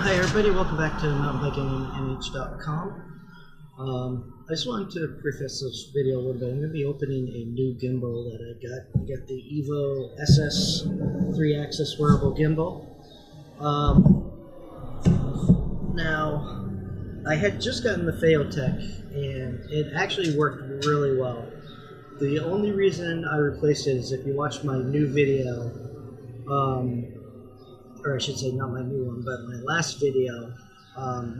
Hi everybody, welcome back to mountainbikingmh.com. I just wanted to preface this video a little bit. I'm going to be opening a new gimbal that I got. I got the EVO SS 3-axis wearable gimbal. Now, I had just gotten the Phaotech and it actually worked really well. The only reason I replaced it is if you watch my new video, or I should say not my new one, but my last video,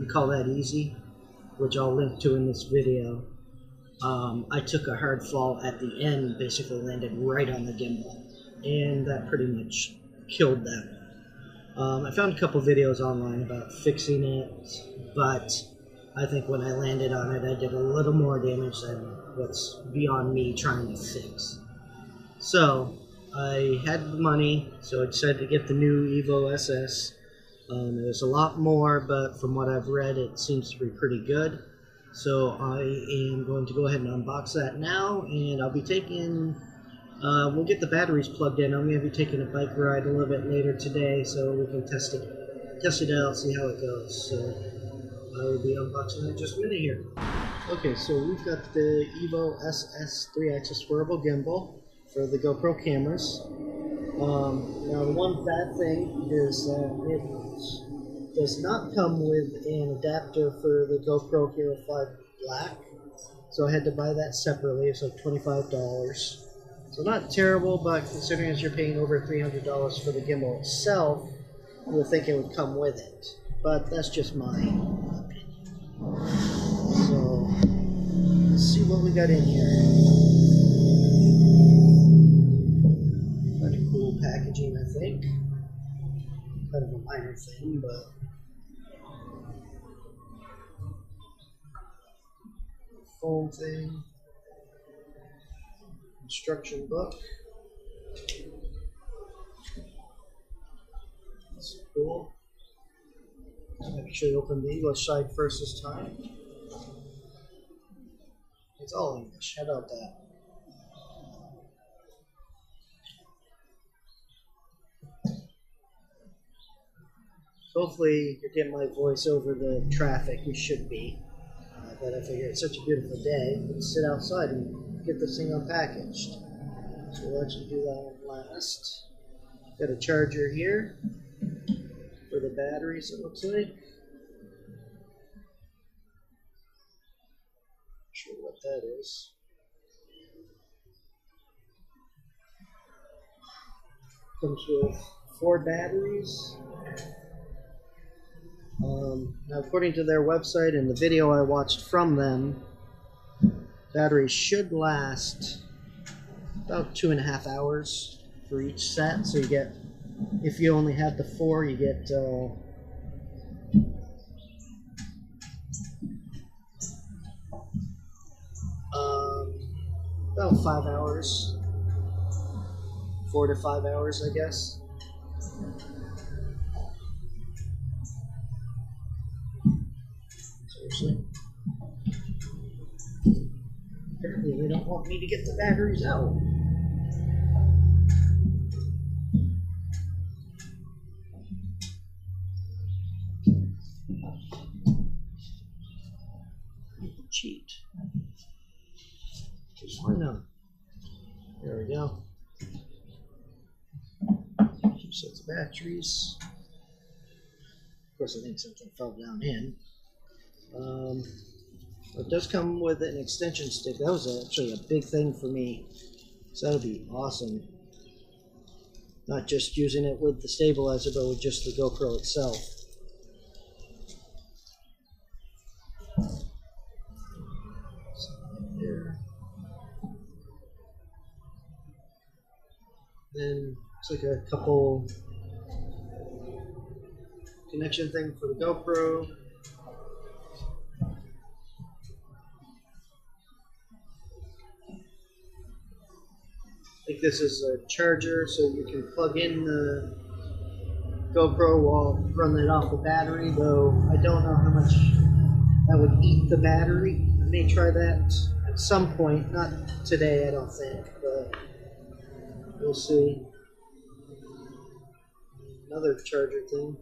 you call that easy, which I'll link to in this video. I took a hard fall at the end, basically landed right on the gimbal, and that pretty much killed that. I found a couple videos online about fixing it, but I think when I landed on it, I did a little more damage than what's beyond me trying to fix. So I had the money, so I decided to get the new EVO SS. It was a lot more, but from what I've read, it seems to be pretty good. So I am going to go ahead and unbox that now, and I'll be taking, we'll get the batteries plugged in. I'm going to be taking a bike ride a little bit later today, so we can test it out, see how it goes. So I will be unboxing it in just a minute here. Okay, so we've got the EVO SS 3-axis wearable gimbal for the GoPro cameras. Now the one bad thing is that it does not come with an adapter for the GoPro Hero5 Black, so I had to buy that separately. It's like $25. So not terrible, but considering as you're paying over $300 for the gimbal itself, you would think it would come with it. But that's just my opinion. So let's see what we got in here. Packaging, I think. Kind of a minor thing, but foam thing. Instruction book. That's cool. Make sure you open the English side first this time. It's all English. How about that? Hopefully you're getting my voice over the traffic. You should be. But I figure it's such a beautiful day. Let's sit outside and get this thing unpackaged. So we'll actually do that one last. Got a charger here for the batteries, it looks like. Not sure what that is. Comes with 4 batteries. Now, according to their website and the video I watched from them, batteries should last about 2.5 hours for each set. So you get, if you only have the 4, you get about 5 hours, 4 to 5 hours, I guess. Apparently they don't want me to get the batteries out. Cheat. Just why not? There we go. 2 sets of batteries. Of course, I think something fell down in. It does come with an extension stick. That was actually a big thing for me. So that'll be awesome. Not just using it with the stabilizer, but with just the GoPro itself. There. Then it's like a couple connection thing for the GoPro. I think this is a charger, so you can plug in the GoPro while running it off the battery, though I don't know how much that would eat the battery. I may try that at some point, not today I don't think, but we'll see. Another charger thing.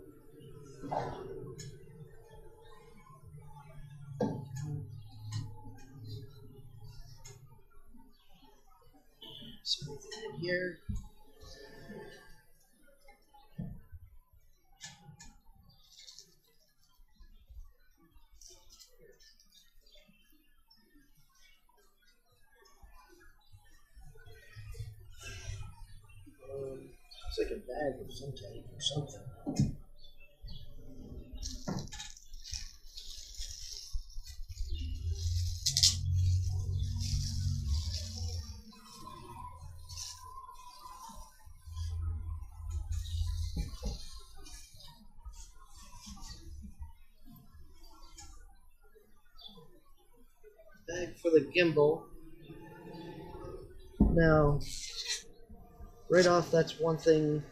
Is there anything in here? It's like a bag of some type or something. Bag for the gimbal. Now, right off, that's one thing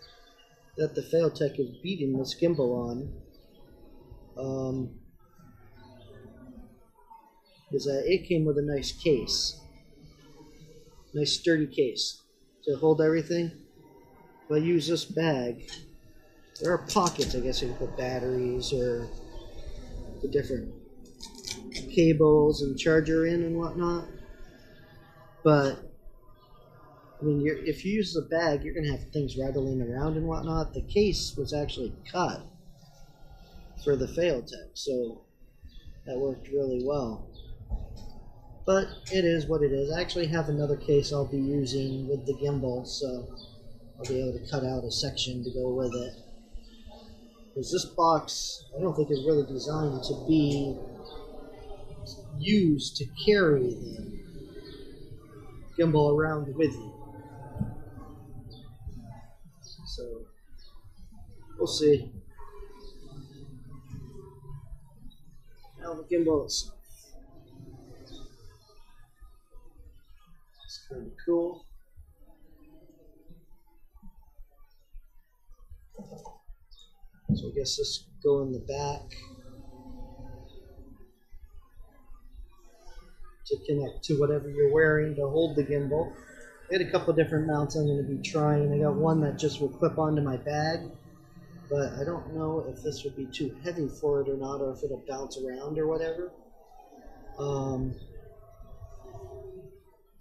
that the Failtech is beating this gimbal on. Is that it came with a nice case, nice sturdy case to hold everything. If I use this bag, there are pockets, I guess you can put batteries or the different cables and charger in and whatnot. But I mean, if you use the bag, you're going to have things rattling around and whatnot. The case was actually cut for the Failtech, so that worked really well. But it is what it is. I actually have another case I'll be using with the gimbal, so I'll be able to cut out a section to go with it. Because this box, I don't think is really designed to be used to carry the gimbal around with you. So, we'll see. Now the gimbal itself. It's kind of cool. So I guess this go in the back to connect to whatever you're wearing to hold the gimbal. I had a couple different mounts I'm going to be trying. I got one that just will clip onto my bag, but I don't know if this would be too heavy for it or not, or if it'll bounce around or whatever.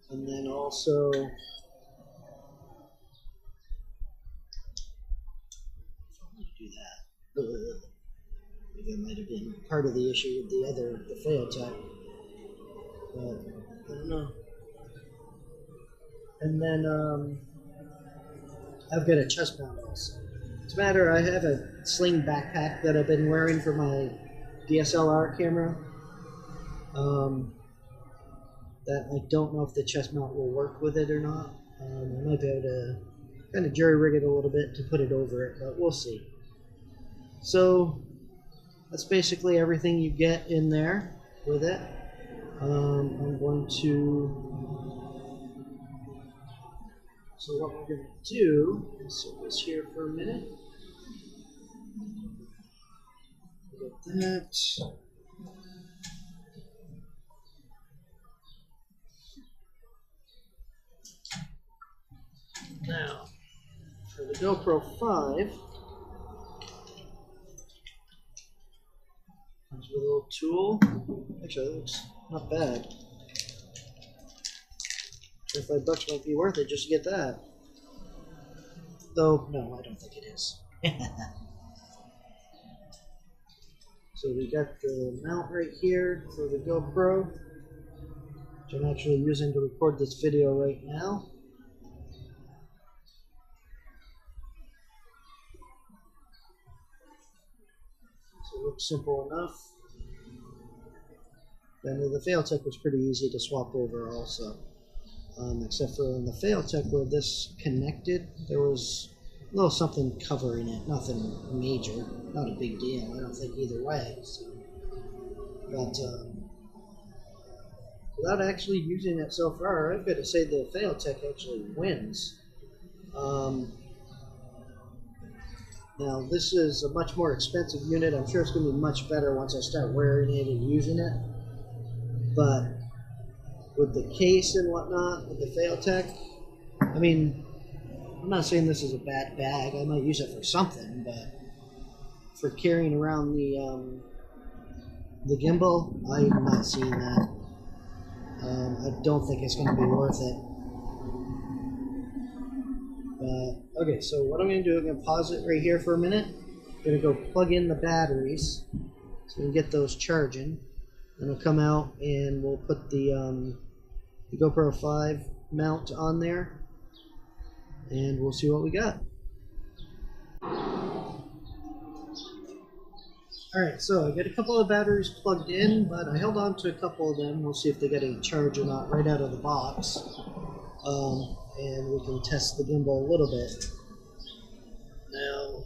And then also, do that. Maybe that might have been part of the issue with the Failtech, but I don't know. And then I've got a chest mount also. It's a matter, I have a sling backpack that I've been wearing for my DSLR camera. That I don't know if the chest mount will work with it or not. I might be able to kind of jury rig it a little bit to put it over it, but we'll see. So that's basically everything you get in there with it. I'm going to... So what we're going to do is set this here for a minute. Get that. Now, for the GoPro 5, comes with a little tool. Actually, it looks not bad. $25 might be worth it just to get that. Though, no, I don't think it is. So we got the mount right here for the GoPro, which I'm actually using to record this video right now. So it looks simple enough. And the Failtech was pretty easy to swap over also. Except for in the Failtech where this connected, there was a little something covering it. Nothing major, not a big deal, I don't think either way. So. But without actually using it so far, I've got to say the Failtech actually wins. Now this is a much more expensive unit. I'm sure it's going to be much better once I start wearing it and using it. But with the case and whatnot, with the Failtech, I mean, I'm not saying this is a bad bag. I might use it for something, but for carrying around the gimbal, I'm not seeing that. I don't think it's going to be worth it. Okay, so what I'm going to do, I'm going to pause it right here for a minute. I'm going to go plug in the batteries so we can get those charging. Then we'll come out and we'll put the GoPro 5 mount on there, and we'll see what we got. Alright, so I got a couple of batteries plugged in, but I held on to a couple of them. We'll see if they get any charge or not right out of the box. And we can test the gimbal a little bit. Now,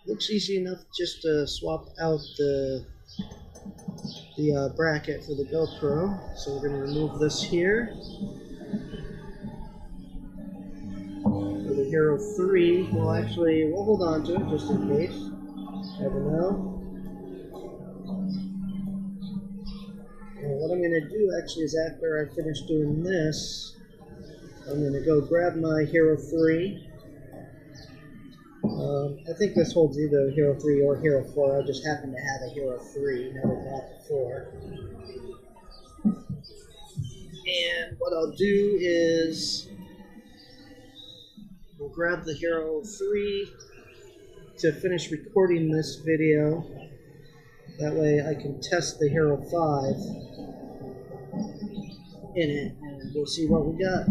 looks easy enough just to swap out the bracket for the GoPro. So we're going to remove this here. For the Hero3, we'll hold on to it just in case. Never know. And what I'm going to do actually is after I finish doing this, I'm going to go grab my Hero3. I think this holds either Hero3 or Hero4. I just happen to have a Hero3, never bought before. And what I'll do is we'll grab the Hero3 to finish recording this video. That way I can test the Hero5 in it, and we'll see what we got.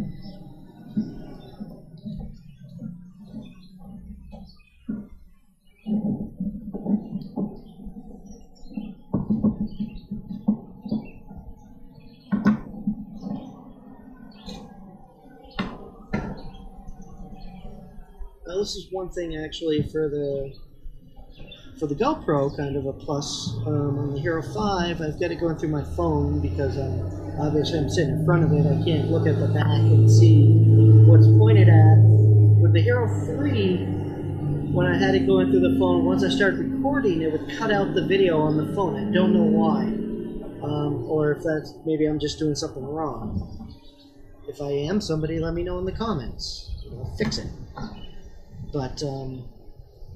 Now this is one thing actually for the GoPro, kind of a plus. On the Hero5, I've got it going through my phone because obviously I'm sitting in front of it. I can't look at the back and see what's pointed at. With the Hero3, when I had it going through the phone, once I started recording, it would cut out the video on the phone. I don't know why. Or if that's, maybe I'm just doing something wrong. If I am, somebody let me know in the comments. I'll fix it. But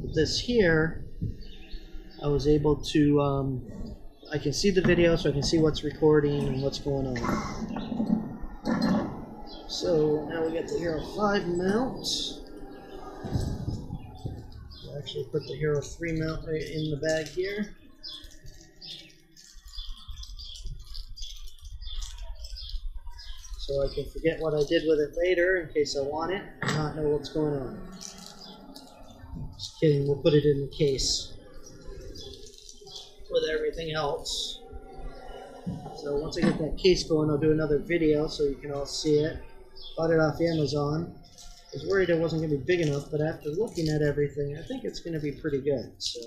with this here, I was able to, I can see the video, so I can see what's recording and what's going on. So now we got the Hero5 mount. I'll actually put the Hero3 mount right in the bag here. So I can forget what I did with it later in case I want it and not know what's going on. Just kidding, we'll put it in the case with everything else. So once I get that case going, I'll do another video so you can all see it. Bought it off Amazon. I was worried it wasn't going to be big enough, but after looking at everything, I think it's going to be pretty good. So.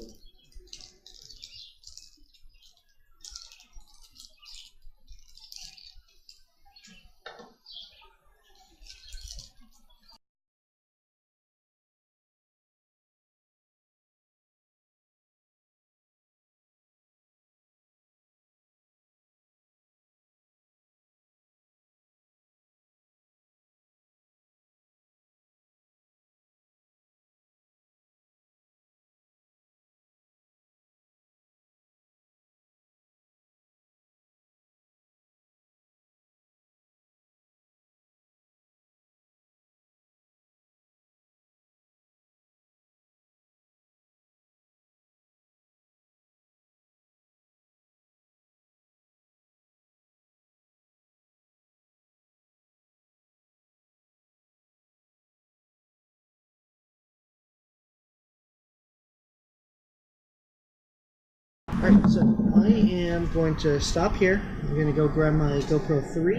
Alright, so I am going to stop here. I'm going to go grab my GoPro 3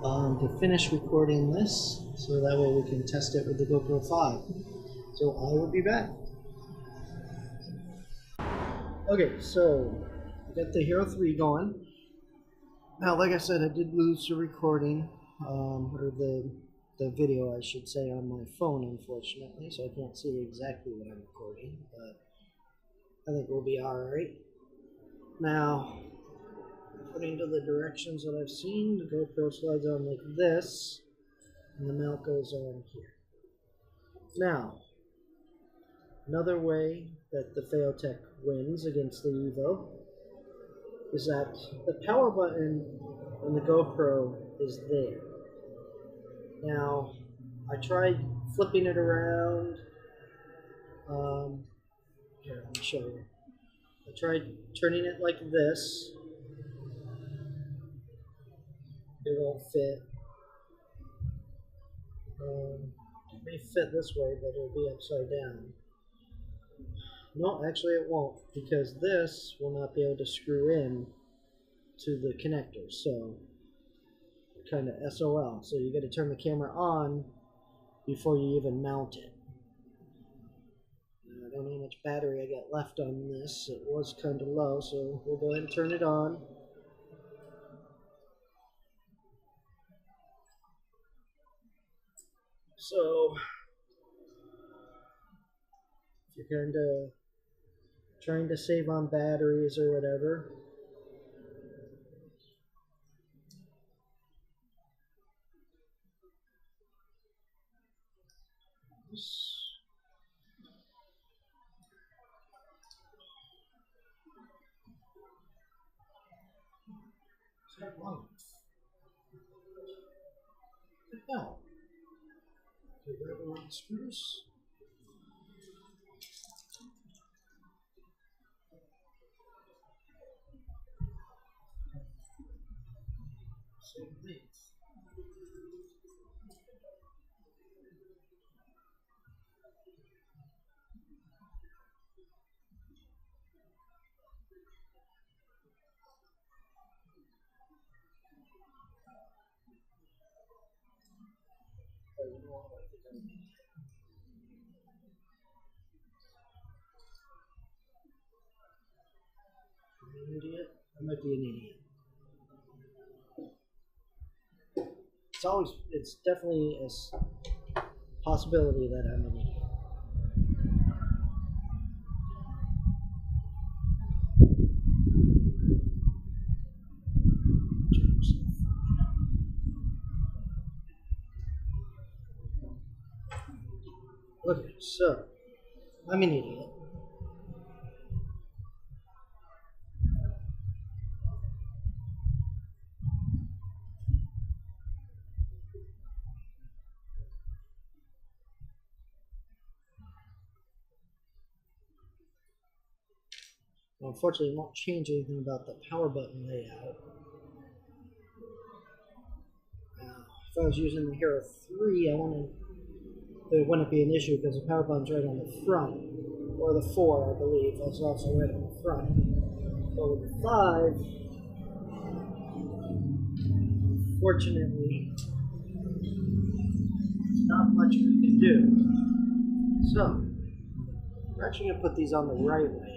to finish recording this, so that way we can test it with the GoPro 5. So I will be back. Okay, so I got the Hero3 going. Now, like I said, I did lose the recording, or the video, I should say, on my phone, unfortunately, so I can't see exactly what I'm recording, but I think we'll be alright. Now, according to the directions that I've seen, the GoPro slides on like this, and the mount goes on here. Now, another way that the Phaotech wins against the EVO is that the power button on the GoPro is there. Now, I tried flipping it around. Here, let me show you. I tried turning it like this. It won't fit. It may fit this way, but it'll be upside down. No, actually it won't, because this will not be able to screw in to the connector. So, kind of SOL. So you got to turn the camera on before you even mount it. I don't know how much battery I got left on this. It was kind of low, so we'll go ahead and turn it on. So, if you're kind of trying to save on batteries or whatever, no. Do that one screws. Same length. An idiot? I might be an idiot. It's definitely a possibility that I'm an idiot. Okay, so I'm an idiot. Well, unfortunately, it won't change anything about the power button layout. If I was using the Hero3, it wouldn't be an issue because the power button's right on the front, or the 4, I believe, that's also right on the front. But with the 5, fortunately, there's not much we can do. So, we're actually going to put these on the right way now.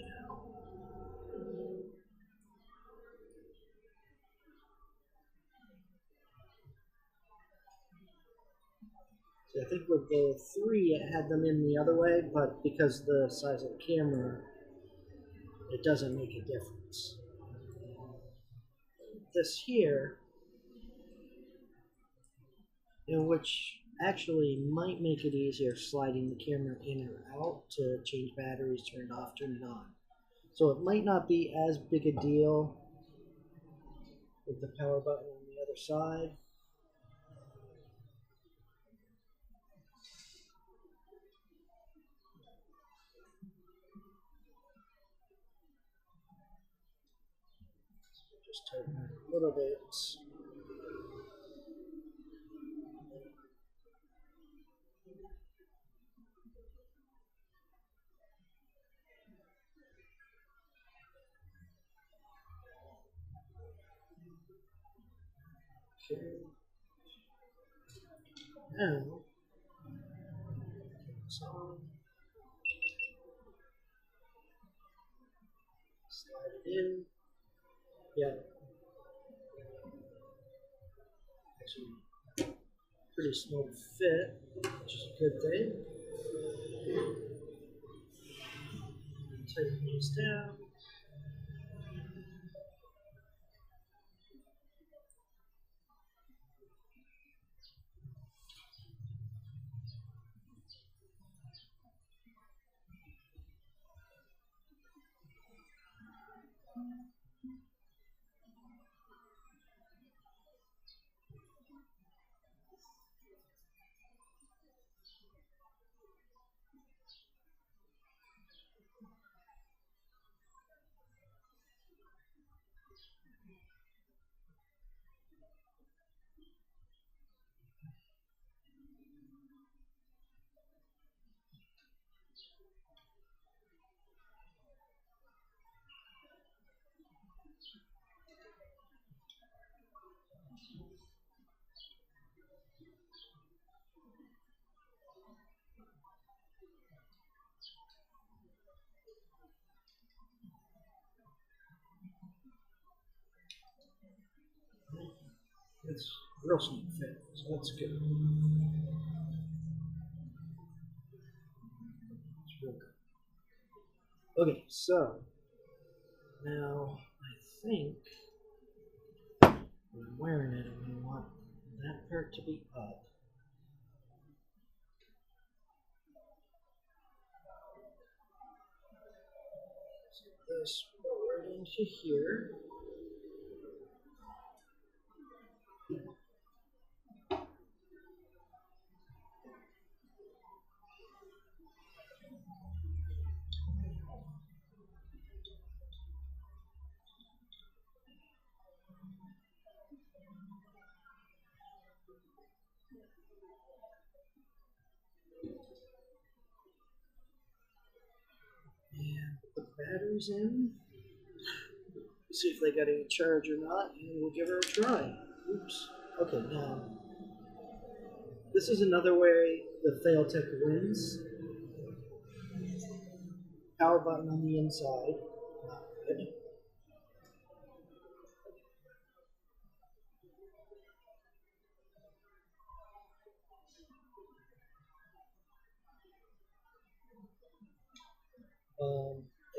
So I think with the 3, it had them in the other way, but because the size of the camera, it doesn't make a difference. This here, which actually might make it easier sliding the camera in or out to change batteries, turn it off, turn it on. So it might not be as big a deal with the power button on the other side. Just tighten it a little bit. Okay. Now, slide it in. Yeah. Actually, pretty small fit, which is a good thing. Tighten these down. It's real smooth fit, so that's good. It's real good. Okay, so now I think when I'm wearing it, I'm going to want that part to be up. So this will go right into here. And put the batteries in. See if they got any charge or not, and we'll give her a try. Oops. Okay, now this is another way the Failtech wins. Power button on the inside. Not good.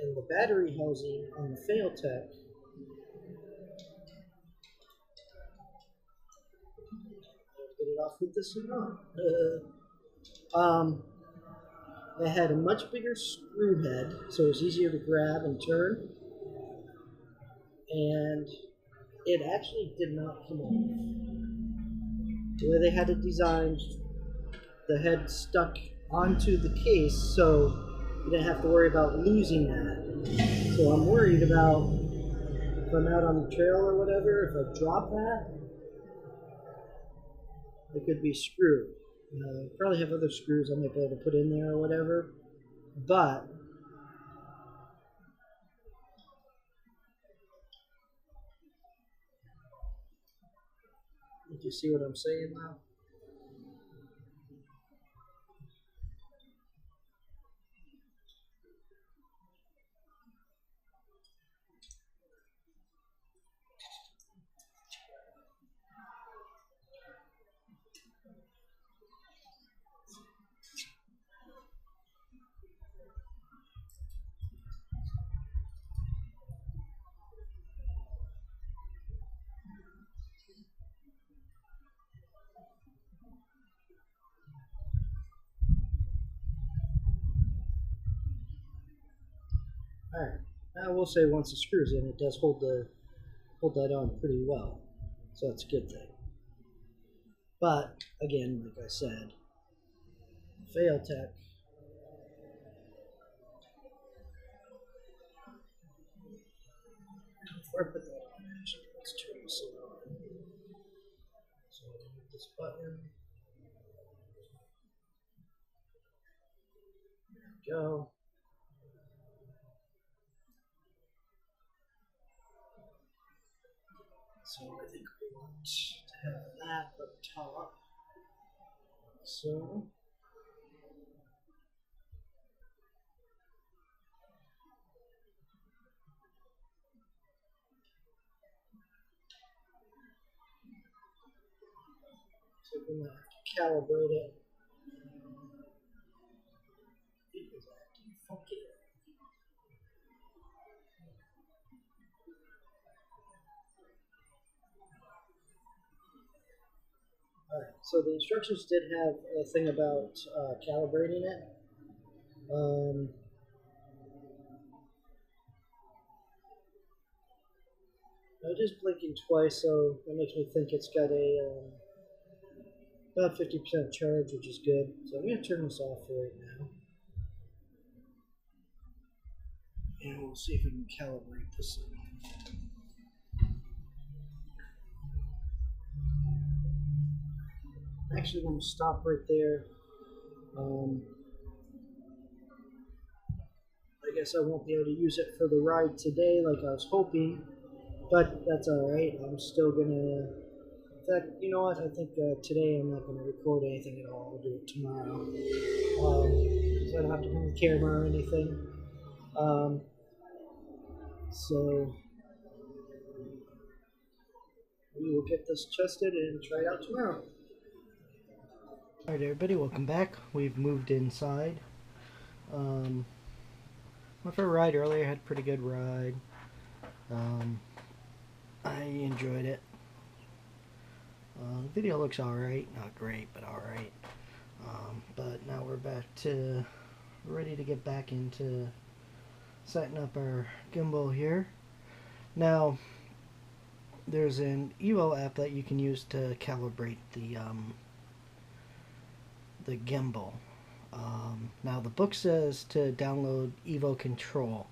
And the battery housing on the Failtech. Get it off with this or not? It had a much bigger screw head, so it was easier to grab and turn. And it actually did not come off. The way they had it designed, the head stuck onto the case, so you didn't have to worry about losing that. So I'm worried about if I'm out on the trail or whatever, if I drop that, it could be screwed. Probably have other screws I might be able to put in there or whatever, but did you see what I'm saying now? Alright, I will say once the screw's in, it does hold that on pretty well, so that's a good thing. But again, like I said, Failtech. Before I put that on, actually, let's turn this on. So I hit this button. There we go. So I think we want to have that up top. So we're going to have to calibrate it. Because I have to be funky. Alright, so the instructions did have a thing about calibrating it. It is blinking twice, so that makes me think it's got a about 50% charge, which is good. So I'm going to turn this off right now. And we'll see if we can calibrate this. Actually, I'm going to stop right there. I guess I won't be able to use it for the ride today like I was hoping, but that's alright. I'm still going to... In fact, you know what? I think today I'm not going to record anything at all. I'll do it tomorrow. So I don't have to bring the camera or anything. So we will get this tested and try it out tomorrow. Alright everybody, welcome back. We've moved inside. Went for a ride earlier, had a pretty good ride. I enjoyed it. The video looks alright, not great, but alright. But now we're back to, ready to get back into setting up our gimbal here. Now, there's an EVO app that you can use to calibrate the gimbal. Now the book says to download EVO Control.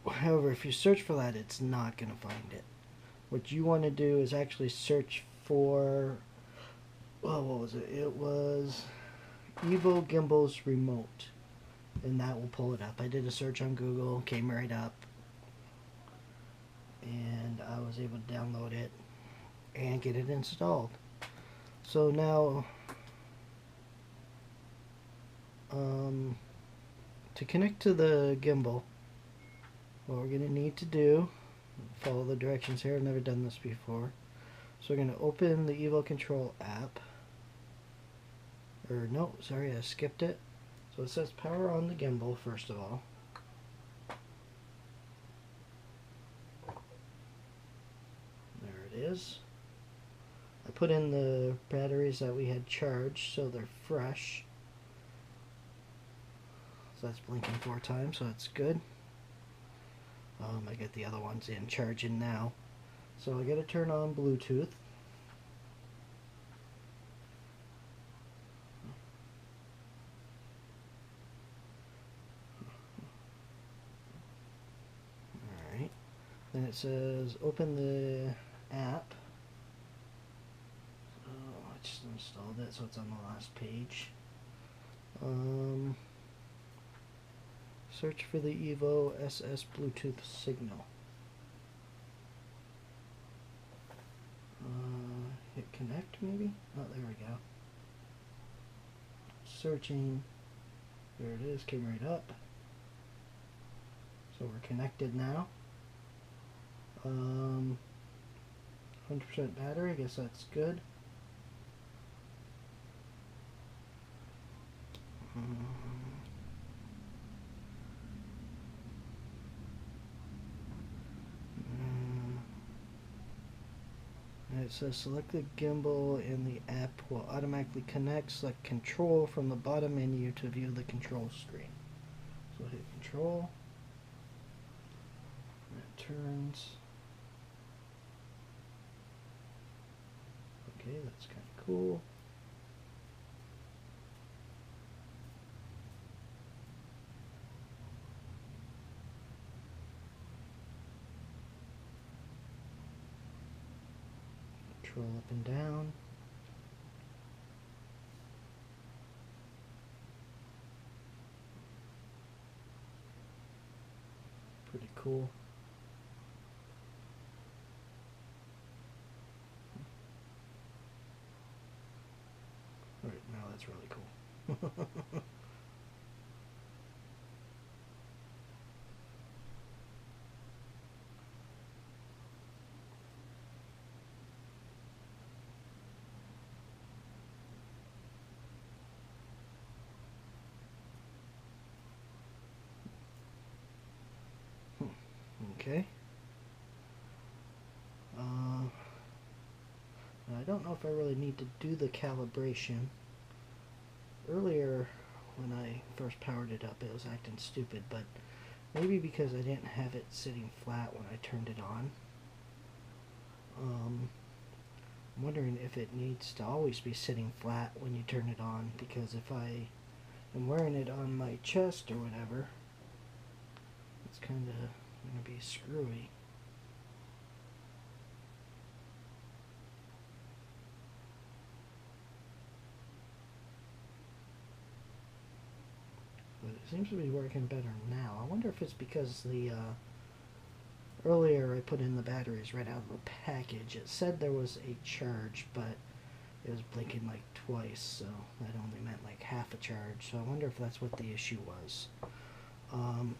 However, if you search for that, it's not going to find it. What you want to do is actually search for, well, what was it? It was EVO Gimbals Remote, and that will pull it up. I did a search on Google, came right up, and I was able to download it and get it installed. So now, to connect to the gimbal, what we're going to need to do, follow the directions here. I've never done this before. So we're going to open the EVO Control app. Or no, sorry, I skipped it. So it says power on the gimbal first of all. There it is. I put in the batteries that we had charged so they're fresh. So that's blinking 4 times, so that's good. I get the other ones in charging now. So I got to turn on Bluetooth. Alright. Then it says open the app. Oh, I just installed it, so it's on the last page. Search for the EVO SS Bluetooth signal. Hit connect maybe? Oh, there we go. Searching. There it is, came right up. So we're connected now. 100% battery, I guess that's good. It says select the gimbal and the app will automatically connect. Select control from the bottom menu to view the control screen. So hit control. And it turns. Okay, that's kind of cool. Control up and down. Pretty cool. Alright, now that's really cool. Okay. I don't know if I really need to do the calibration. Earlier, when I first powered it up, it was acting stupid, but maybe because I didn't have it sitting flat when I turned it on. I'm wondering if it needs to always be sitting flat when you turn it on, because if I am wearing it on my chest or whatever, it's kind of going to be screwy. But it seems to be working better now. I wonder if it's because the earlier I put in the batteries right out of the package. It said there was a charge, but it was blinking like twice, so that only meant like half a charge. So I wonder if that's what the issue was.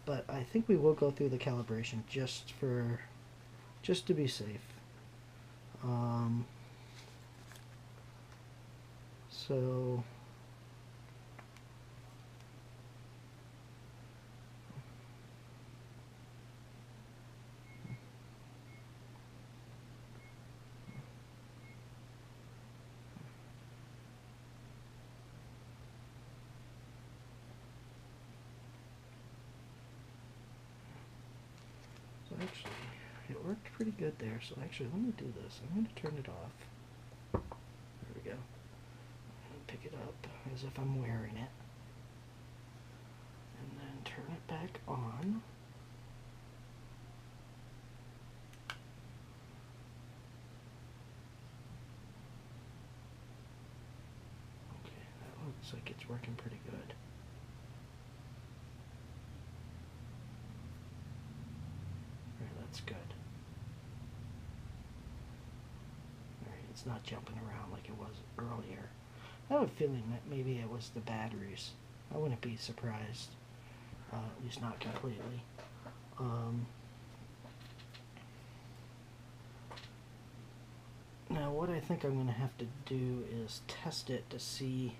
But I think we will go through the calibration just to be safe. So actually, it worked pretty good there. So actually, let me do this. I'm going to turn it off. There we go. And pick it up as if I'm wearing it. And then turn it back on. Okay, that looks like it's working pretty good. That's good. Alright, it's not jumping around like it was earlier. I have a feeling that maybe it was the batteries. I wouldn't be surprised. At least not completely. Now what I think I'm going to have to do is test it to see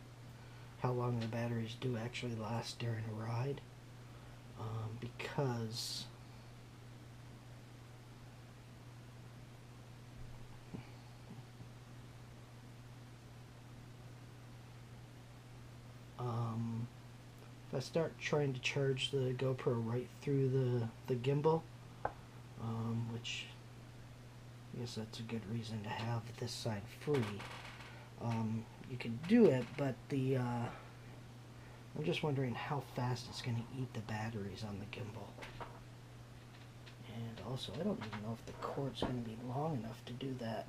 how long the batteries do actually last during a ride. Because if I start trying to charge the GoPro right through the gimbal, which I guess that's a good reason to have this side free, you can do it, but I'm just wondering how fast it's going to eat the batteries on the gimbal. And also, I don't even know if the cord's going to be long enough to do that.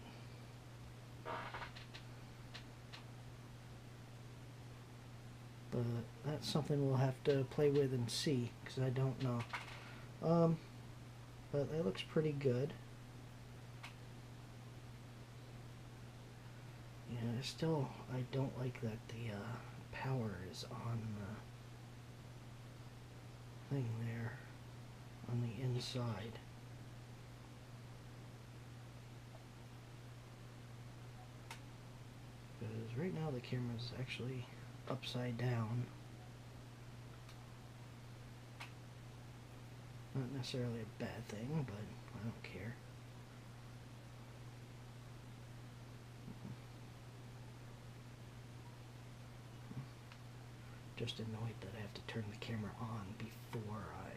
But that's something we'll have to play with and see, because I don't know. But that looks pretty good. Yeah, I don't like that the power is on the thing there, on the inside. Because right now the camera's actually upside down. Not necessarily a bad thing, but I don't care. Just annoyed that I have to turn the camera on before I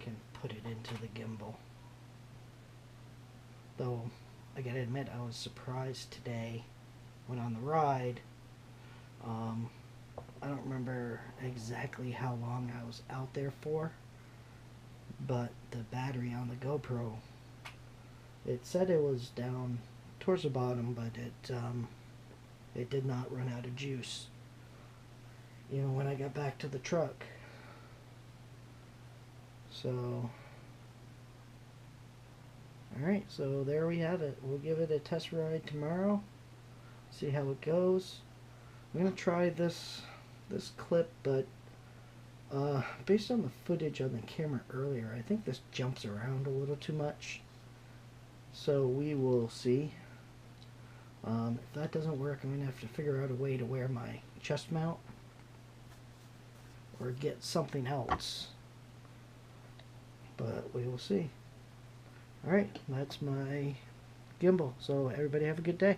can put it into the gimbal. Though, I gotta admit, I was surprised today when on the ride. I don't remember exactly how long I was out there for, but the battery on the GoPro, it said it was down towards the bottom, but it did not run out of juice even when I got back to the truck. So alright, so there we have it. We'll give it a test ride tomorrow, see how it goes. I'm going to try this clip, but based on the footage on the camera earlier, I think this jumps around a little too much. So we will see. If that doesn't work, I'm going to have to figure out a way to wear my chest mount or get something else. But we will see. Alright, that's my gimbal. So everybody have a good day.